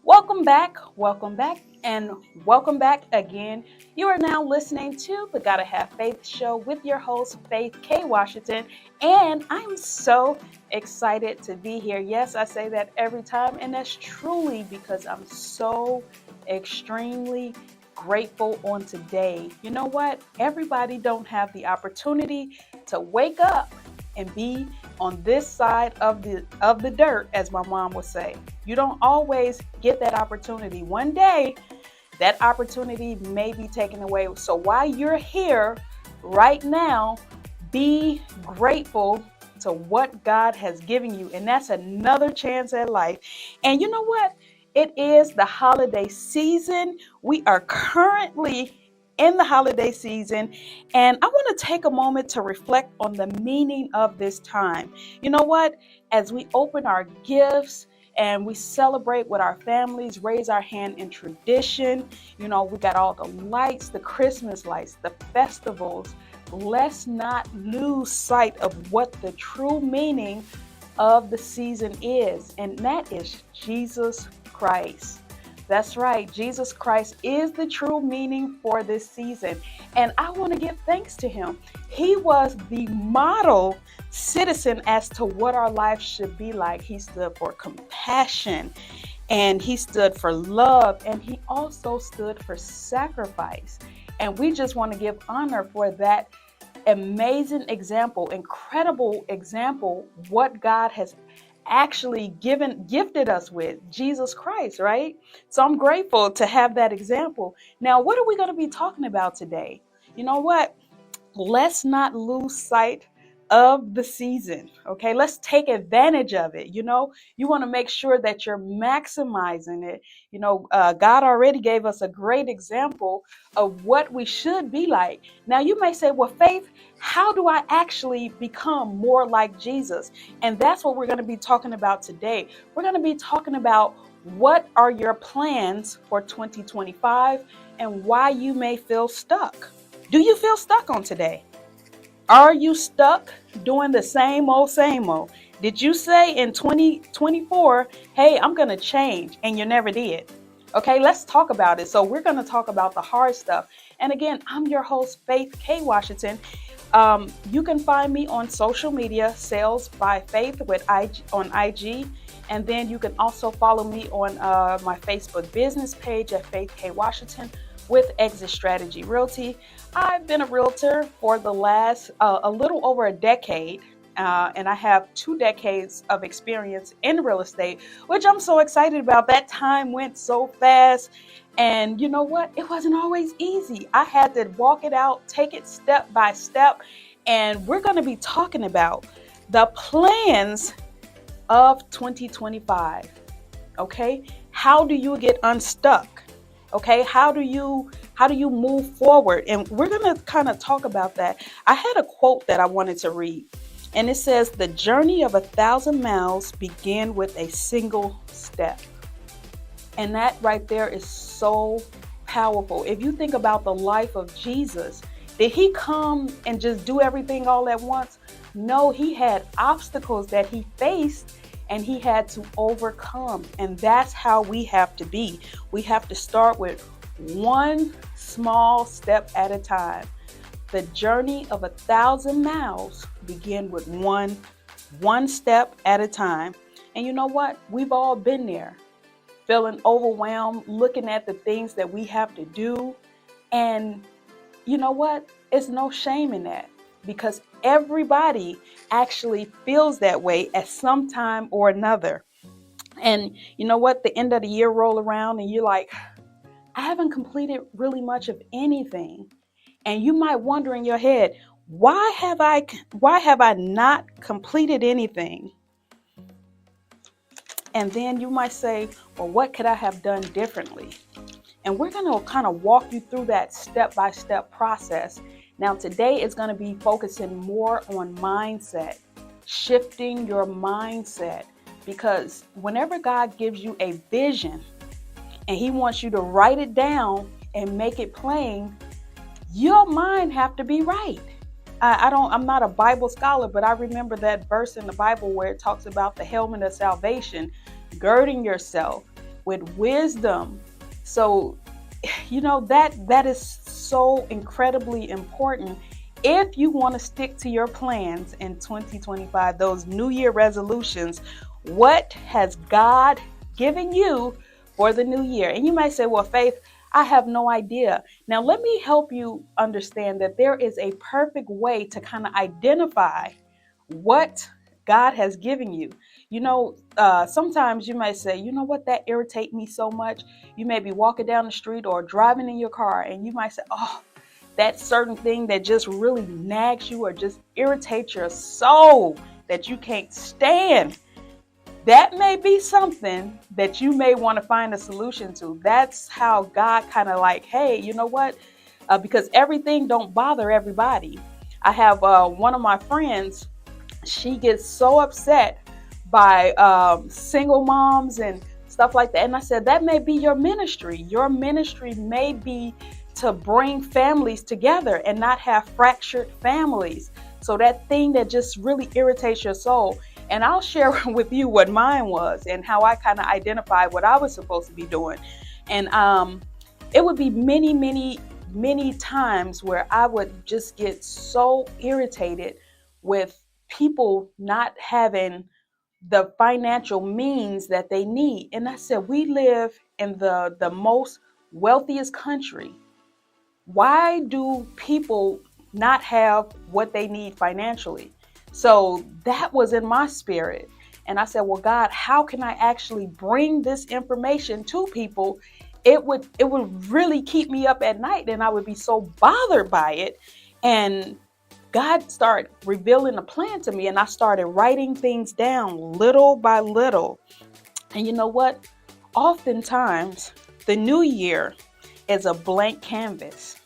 and welcome back again. You are now listening to the Gotta Have Faith show with your host, Faith K. Washington, and I'm so excited to be here. Yes, I say that every time, and that's truly because I'm so extremely grateful on today. You know what? Everybody don't have the opportunity to wake up and be on this side of the dirt, as my mom would say. You don't always get that opportunity. One day, that opportunity may be taken away. So while you're here right now, be grateful to what God has given you. And that's another chance at life. And you know what? It is the holiday season. We are currently in the holiday season. And I want to take a moment to reflect on the meaning of this time. You know what? As we open our gifts, and we celebrate with our families, raise our hand in tradition. You know, we got all the lights, the Christmas lights, the festivals. Let's not lose sight of what the true meaning of the season is, and that is Jesus Christ. That's right. Jesus Christ is the true meaning for this season. And I want to give thanks to him. He was the model citizen as to what our life should be like. He stood for compassion and he stood for love, and he also stood for sacrifice. And we just want to give honor for that amazing example, incredible example, what God has actually gifted us with, Jesus Christ, right? So I'm grateful to have that example. Now, what are we going to be talking about today? You know what? Let's not lose sight of the season. Okay, let's take advantage of it. You want to make sure that you're maximizing it. God already gave us a great example of what we should be like. Now, you may say, well, Faith, how do I actually become more like Jesus? And that's what we're going to be talking about today. We're going to be talking about what are your plans for 2025 and why you may feel stuck. Do you feel stuck on today? Are you stuck doing the same old, same old? Did you say in 2024, hey, I'm going to change, and you never did? Okay, let's talk about it. So we're going to talk about the hard stuff. And again, I'm your host, Faith K. Washington. You can find me on social media, Sales by Faith on IG. And then you can also follow me on my Facebook business page at Faith K. Washington with Exit Strategy Realty. I've been a realtor for the last a little over a decade, and I have 2 decades of experience in real estate, which I'm so excited about. That time went so fast, and you know what? It wasn't always easy. I had to walk it out, take it step by step, and we're going to be talking about the plans of 2025. Okay, how do you get unstuck? Okay, how do you move forward? And we're going to kind of talk about that. I had a quote that I wanted to read, and it says, the journey of 1,000 miles began with a single step. And that right there is so powerful. If you think about the life of Jesus, did he come and just do everything all at once? No, he had obstacles that he faced and he had to overcome. And that's how we have to be. We have to start with one small step at a time. The journey of 1,000 miles begin with one step at a time. And you know what? We've all been there, feeling overwhelmed, looking at the things that we have to do. And you know what? It's no shame in that, because everybody actually feels that way at some time or another. And you know what? The end of the year roll around and you're like, I haven't completed really much of anything. And you might wonder in your head, why have I not completed anything? And then you might say, well, what could I have done differently? And we're going to kind of walk you through that step-by-step process. Now, today is going to be focusing more on mindset, shifting your mindset, because whenever God gives you a vision and he wants you to write it down and make it plain, your mind have to be right. I'm not a Bible scholar, but I remember that verse in the Bible where it talks about the helmet of salvation, girding yourself with wisdom. So, that is so incredibly important. If you want to stick to your plans in 2025, those New Year resolutions, what has God given you for the new year? And you might say, well, Faith, I have no idea. Now, let me help you understand that there is a perfect way to kind of identify what God has given you. Sometimes you might say, you know what, that irritates me so much. You may be walking down the street or driving in your car, and you might say, oh, that certain thing that just really nags you or just irritates your soul that you can't stand. That may be something that you may want to find a solution to. That's how God kind of like, hey, you know what? Because everything don't bother everybody. I have one of my friends, she gets so upset by single moms and stuff like that. And I said, that may be your ministry. Your ministry may be to bring families together and not have fractured families. So that thing that just really irritates your soul. And I'll share with you what mine was and how I kind of identified what I was supposed to be doing. And it would be many times where I would just get so irritated with people not having the financial means that they need. And I said, we live in the most wealthiest country. Why do people not have what they need financially? So that was in my spirit. And I said, well, God, how can I actually bring this information to people? It would really keep me up at night, and I would be so bothered by it. And God started revealing a plan to me, and I started writing things down little by little. And you know what? Oftentimes, the new year is a blank canvas.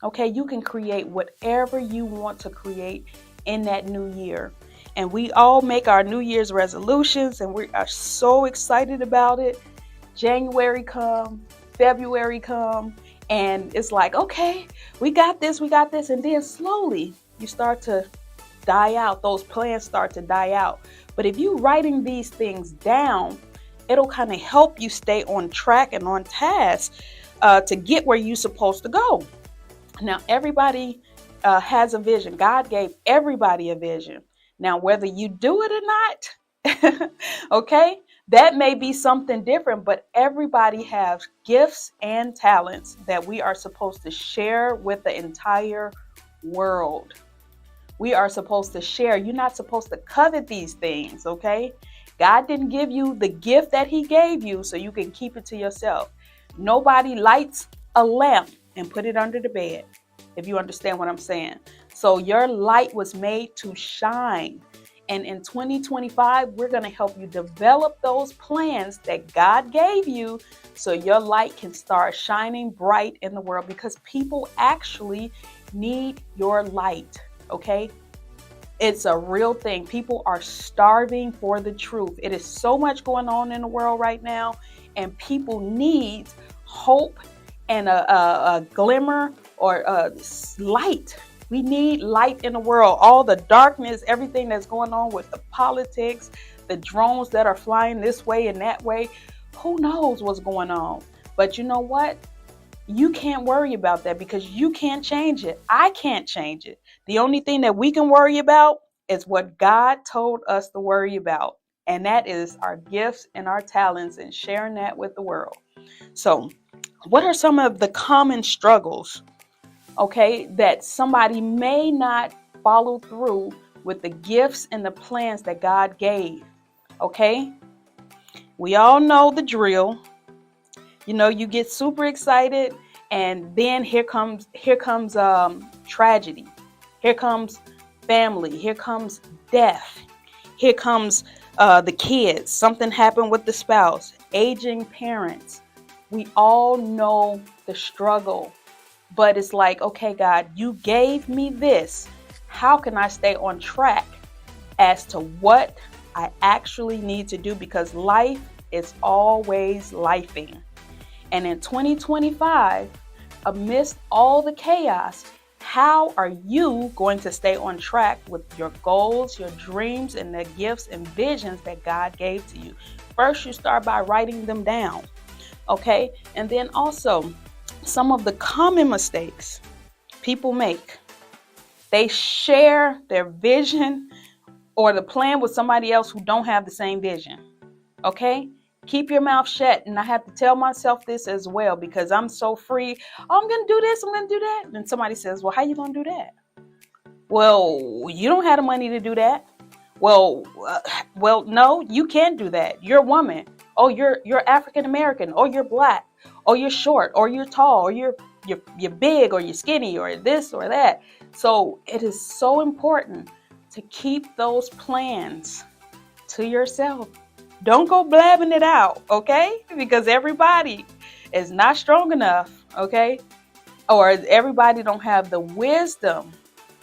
Okay, you can create whatever you want to create in that new year. And we all make our New Year's resolutions, and we are so excited about it. January come, February come, and it's like, okay, we got this. And then slowly you start to die out. Those plans start to die out. But if you're writing these things down, it'll kind of help you stay on track and on task to get where you're supposed to go. Now, everybody has a vision. God gave everybody a vision. Now, whether you do it or not, okay, that may be something different, but everybody has gifts and talents that we are supposed to share with the entire world. We are supposed to share. You're not supposed to covet these things, okay? God didn't give you the gift that he gave you so you can keep it to yourself. Nobody lights a lamp and put it under the bed, if you understand what I'm saying. So your light was made to shine. And in 2025, we're going to help you develop those plans that God gave you so your light can start shining bright in the world, because people actually need your light, okay? It's a real thing. People are starving for the truth. It is so much going on in the world right now, and people need hope and a glimmer or a light. We need light in the world. All the darkness, everything that's going on with the politics, the drones that are flying this way and that way, who knows what's going on? But you know what? You can't worry about that because you can't change it. I can't change it. The only thing that we can worry about is what God told us to worry about. And that is our gifts and our talents and sharing that with the world. So, what are some of the common struggles, okay, that somebody may not follow through with the gifts and the plans that God gave? Okay, we all know the drill. You know, you get super excited, and then here comes tragedy. Here comes family. Here comes death. Here comes the kids. Something happened with the spouse. Aging parents. We all know the struggle, but it's like, okay, God, you gave me this. How can I stay on track as to what I actually need to do? Because life is always lifing. And in 2025, amidst all the chaos, how are you going to stay on track with your goals, your dreams, and the gifts and visions that God gave to you? first you start by writing them down. Okay. And then also some of the common mistakes people make. They share their vision or the plan with somebody else who don't have the same vision. Okay? Keep your mouth shut. And I have to tell myself this as well because I'm so free. Oh, I'm going to do this. I'm going to do that. And somebody says, well, how you going to do that? Well, you don't have the money to do that. Well, no, you can't do that. You're a woman. Oh, you're African American. Or you're black. Or you're short. Or you're tall. Or you're big. Or you're skinny. Or this or that. So it is so important to keep those plans to yourself. Don't go blabbing it out, okay? Because everybody is not strong enough, okay? Or everybody don't have the wisdom,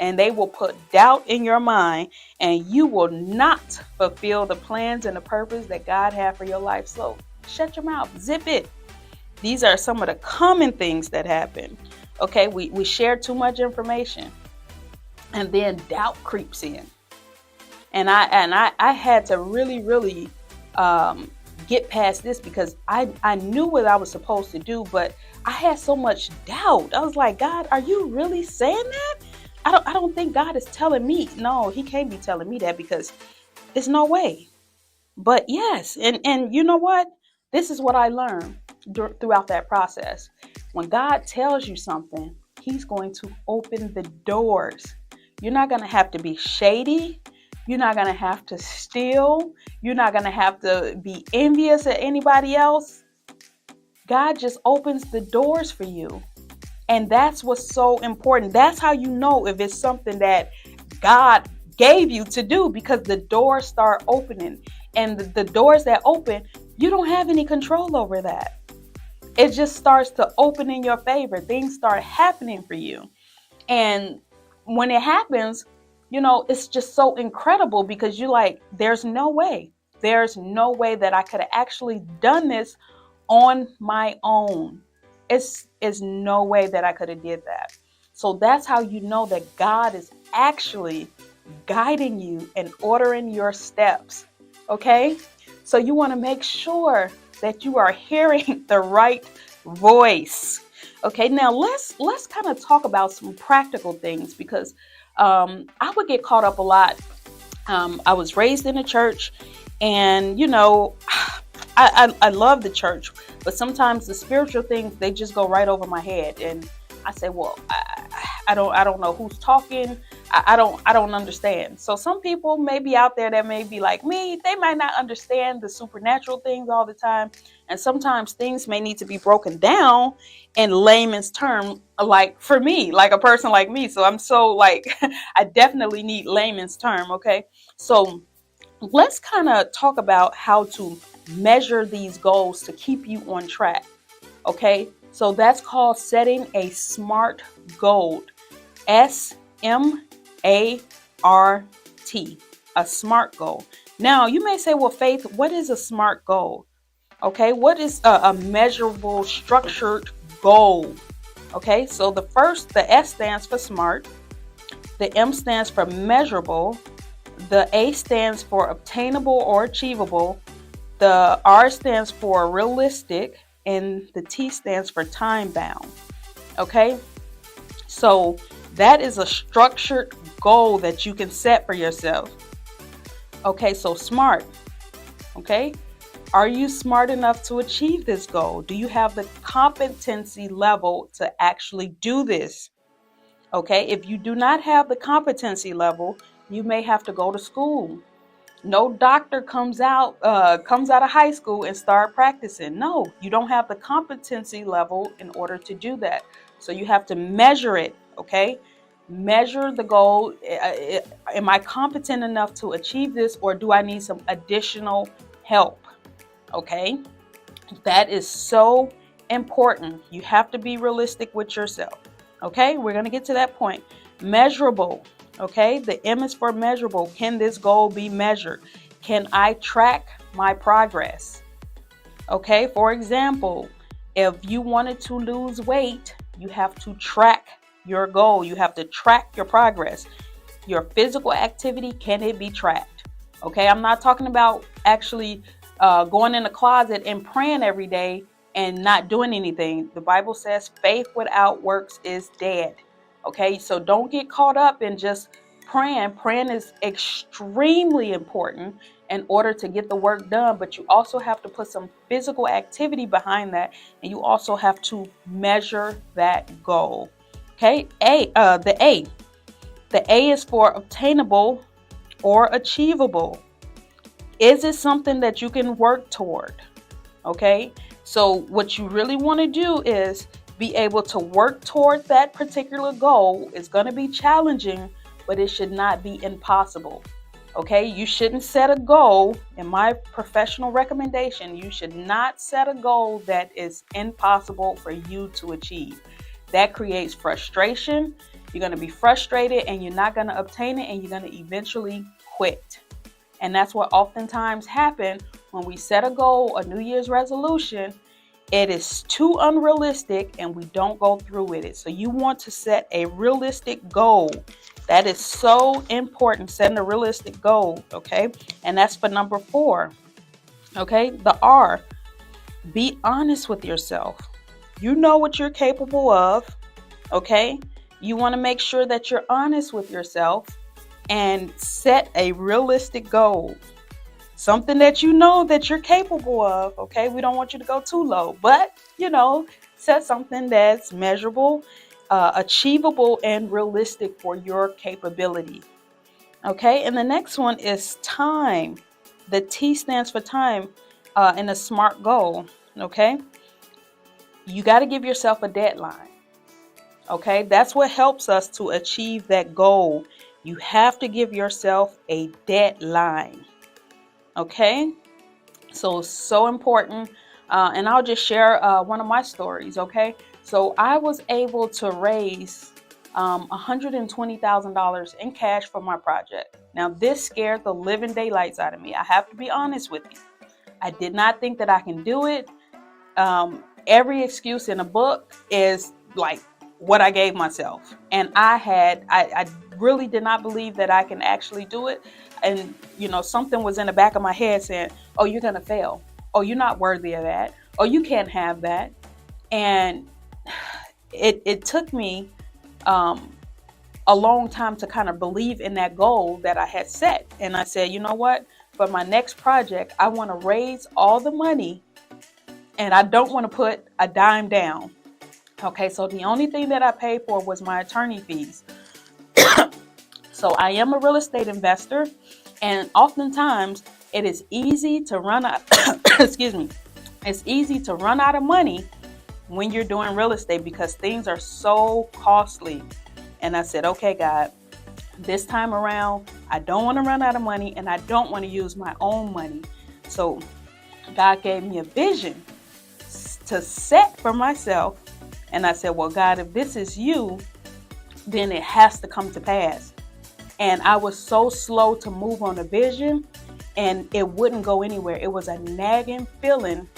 and they will put doubt in your mind, and you will not fulfill the plans and the purpose that God had for your life. So shut your mouth, zip it. These are some of the common things that happen. Okay, we share too much information, and then doubt creeps in. And I had to really get past this because I knew what I was supposed to do, but I had so much doubt. I was like, God, are you really saying that? I don't think God is telling me. No, he can't be telling me that because there's no way. But yes, and you know what? This is what I learned throughout that process. When God tells you something, he's going to open the doors. You're not going to have to be shady. You're not going to have to steal. You're not going to have to be envious at anybody else. God just opens the doors for you. And that's what's so important. That's how you know if it's something that God gave you to do, because the doors start opening. And the doors that open, you don't have any control over that. It just starts to open in your favor. Things start happening for you. And when it happens, you know, it's just so incredible because you're like, there's no way. There's no way that I could have actually done this on my own. It's no way that I could have did that. So that's how you know that God is actually guiding you and ordering your steps. Okay? So you want to make sure that you are hearing the right voice. Okay, now let's kind of talk about some practical things because I would get caught up a lot. I was raised in a church, and you know, I love the church, but sometimes the spiritual things, they just go right over my head, and I say, well, I don't know who's talking. I don't understand. So some people may be out there that may be like me. They might not understand the supernatural things all the time. And sometimes things may need to be broken down in layman's term, like for me, like a person like me. So I'm so like, I definitely need layman's term. Okay. So let's kind of talk about how to measure these goals to keep you on track. Okay. So that's called setting a SMART goal. SMART, a SMART goal. Now, you may say, well, Faith, what is a SMART goal? Okay, what is a measurable, structured goal? Okay, so the S stands for SMART, the M stands for measurable, the A stands for obtainable or achievable, the R stands for realistic, and the T stands for time bound. Okay, so that is a structured goal that you can set for yourself. Okay, so SMART. Okay, are you smart enough to achieve this goal? Do you have the competency level to actually do this? Okay, if you do not have the competency level, you may have to go to school. No doctor comes out of high school and start practicing. No, you don't have the competency level in order to do that. So you have to measure it, okay? Measure the goal. Am I competent enough to achieve this, or do I need some additional help? Okay? That is so important. You have to be realistic with yourself. Okay? We're going to get to that point. Measurable. Okay, the M is for measurable. Can this goal be measured? Can I track my progress? Okay, for example, if you wanted to lose weight, you have to track your goal. You have to track your progress. Your physical activity, can it be tracked? Okay, I'm not talking about actually going in the closet and praying every day and not doing anything. The Bible says faith without works is dead. Okay, so don't get caught up in just praying. Praying is extremely important in order to get the work done, but you also have to put some physical activity behind that, and you also have to measure that goal. Okay, the A is for obtainable or achievable. Is it something that you can work toward? Okay, so what you really want to do is be able to work toward that particular goal. It's going to be challenging, but it should not be impossible. Okay, you shouldn't set a goal. In my professional recommendation, you should not set a goal that is impossible for you to achieve. That creates frustration. You're going to be frustrated and you're not going to obtain it, and you're going to eventually quit. And that's what oftentimes happens when we set a goal, a New Year's resolution. It is too unrealistic and we don't go through with it. So you want to set a realistic goal. That is so important, setting a realistic goal, okay? And that's for number 4, okay? The R, be honest with yourself. You know what you're capable of, okay? You want to make sure that you're honest with yourself and set a realistic goal. Something that you know that you're capable of, okay? We don't want you to go too low, but, set something that's measurable, achievable, and realistic for your capability, okay? And the next one is time. The T stands for time in a SMART goal, okay? You got to give yourself a deadline, okay? That's what helps us to achieve that goal. You have to give yourself a deadline, okay? So important. And I'll just share one of my stories, okay? So I was able to raise $120,000 in cash for my project. Now, this scared the living daylights out of me. I have to be honest with you. I did not think that I can do it. Every excuse in a book is like what I gave myself. And I really did not believe that I can actually do it. And, something was in the back of my head saying, oh, you're going to fail. Oh, you're not worthy of that. Oh, you can't have that. And it took me a long time to kind of believe in that goal that I had set. And I said, you know what? For my next project, I want to raise all the money and I don't want to put a dime down. Okay, so the only thing that I paid for was my attorney fees. So I am a real estate investor, and oftentimes it is easy to run out, excuse me, it's easy to run out of money when you're doing real estate because things are so costly. And I said, okay, God, this time around, I don't want to run out of money and I don't want to use my own money. So God gave me a vision to set for myself. And I said, well, God, if this is you, then it has to come to pass. And I was so slow to move on a vision and it wouldn't go anywhere. It was a nagging feeling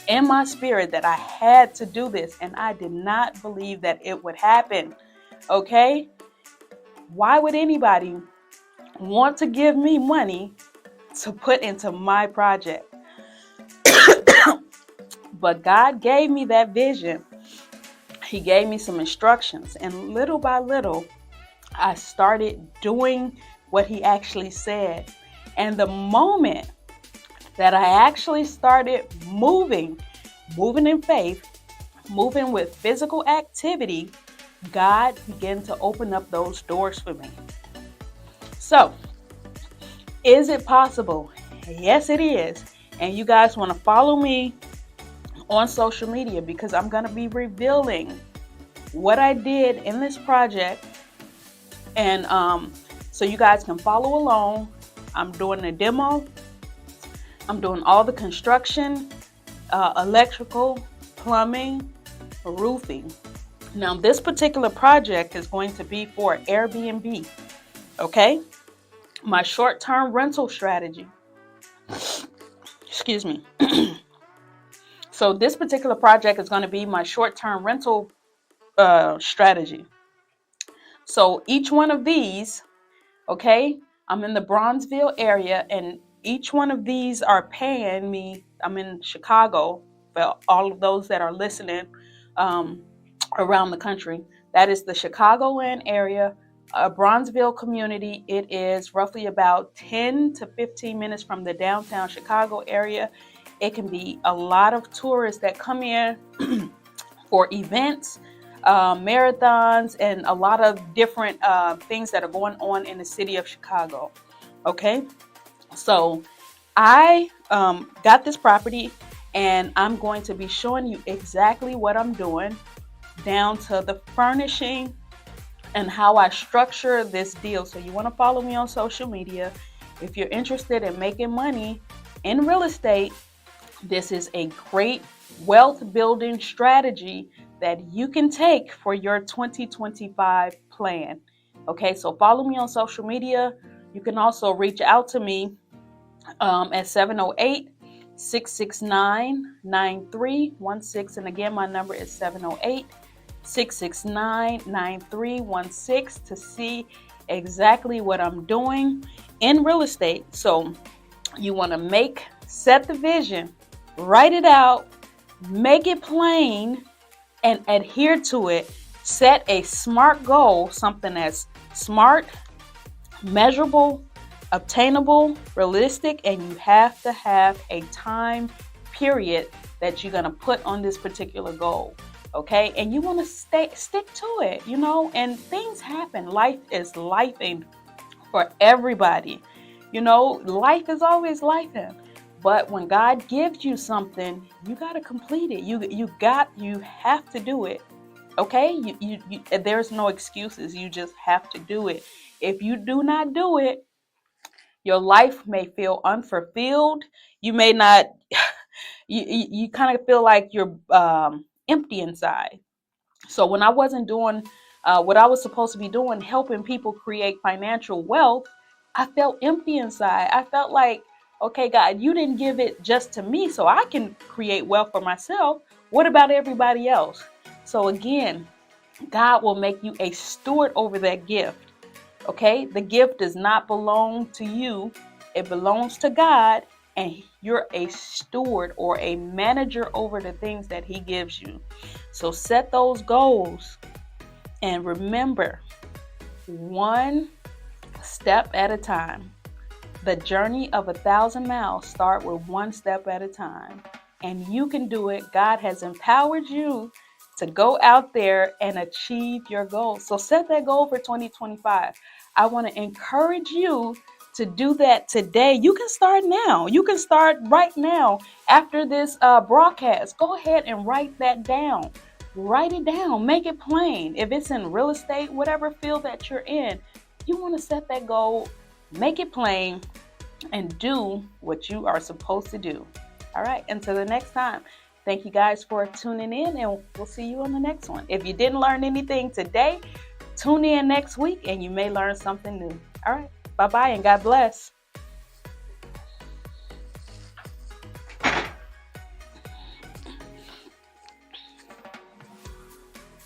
in my spirit that I had to do this. And I did not believe that it would happen. Okay? Why would anybody want to give me money to put into my project? But God gave me that vision. He gave me some instructions, and little by little, I started doing what he actually said. And the moment that I actually started moving in faith, moving with physical activity, God began to open up those doors for me. So, is it possible? Yes, it is. And you guys want to follow me on social media because I'm going to be revealing what I did in this project. And so you guys can follow along. I'm doing a demo. I'm doing all the construction, electrical, plumbing, roofing. Now, this particular project is going to be for Airbnb. Okay? My short-term rental strategy. Excuse me. So this particular project is going to be my short-term rental strategy. So each one of these, okay, I'm in the Bronzeville area, and each one of these are paying me. I'm in Chicago, for all of those that are listening around the country. That is the Chicagoland area, Bronzeville community. It is roughly about 10 to 15 minutes from the downtown Chicago area. It can be a lot of tourists that come in for events, marathons, and a lot of different things that are going on in the city of Chicago. Okay, so I got this property, and I'm going to be showing you exactly what I'm doing, down to the furnishing and how I structure this deal. So you want to follow me on social media. If you're interested in making money in real estate, this is a great wealth building strategy that you can take for your 2025 plan. Okay, so follow me on social media. You can also reach out to me at 708-669-9316. And again, my number is 708-669-9316 to see exactly what I'm doing in real estate. So you want to set the vision, write it out, make it plain, and adhere to it. Set a SMART goal, something that's smart, measurable, obtainable, realistic, and you have to have a time period that you're going to put on this particular goal. Okay, and you want to stick to it, and things happen. Life is lifing for everybody. Life is always lifing. But when God gives you something, you got to complete it. You have to do it. Okay, there's no excuses. You just have to do it. If you do not do it, your life may feel unfulfilled. You may not, you kind of feel like you're empty inside. So when I wasn't doing what I was supposed to be doing, helping people create financial wealth, I felt empty inside. I felt like, okay, God, you didn't give it just to me so I can create wealth for myself. What about everybody else? So again, God will make you a steward over that gift. Okay, the gift does not belong to you. It belongs to God, and you're a steward or a manager over the things that He gives you. So set those goals, and remember, one step at a time. The journey of 1,000 miles start with one step at a time, and you can do it. God has empowered you to go out there and achieve your goals. So set that goal for 2025. I want to encourage you to do that today. You can start now. You can start right now after this broadcast. Go ahead and write that down. Write it down. Make it plain. If it's in real estate, whatever field that you're in, you want to set that goal, make it plain, and do what you are supposed to do. All right. Until the next time. Thank you guys for tuning in, and we'll see you on the next one. If you didn't learn anything today, tune in next week and you may learn something new. All right. Bye-bye and God bless.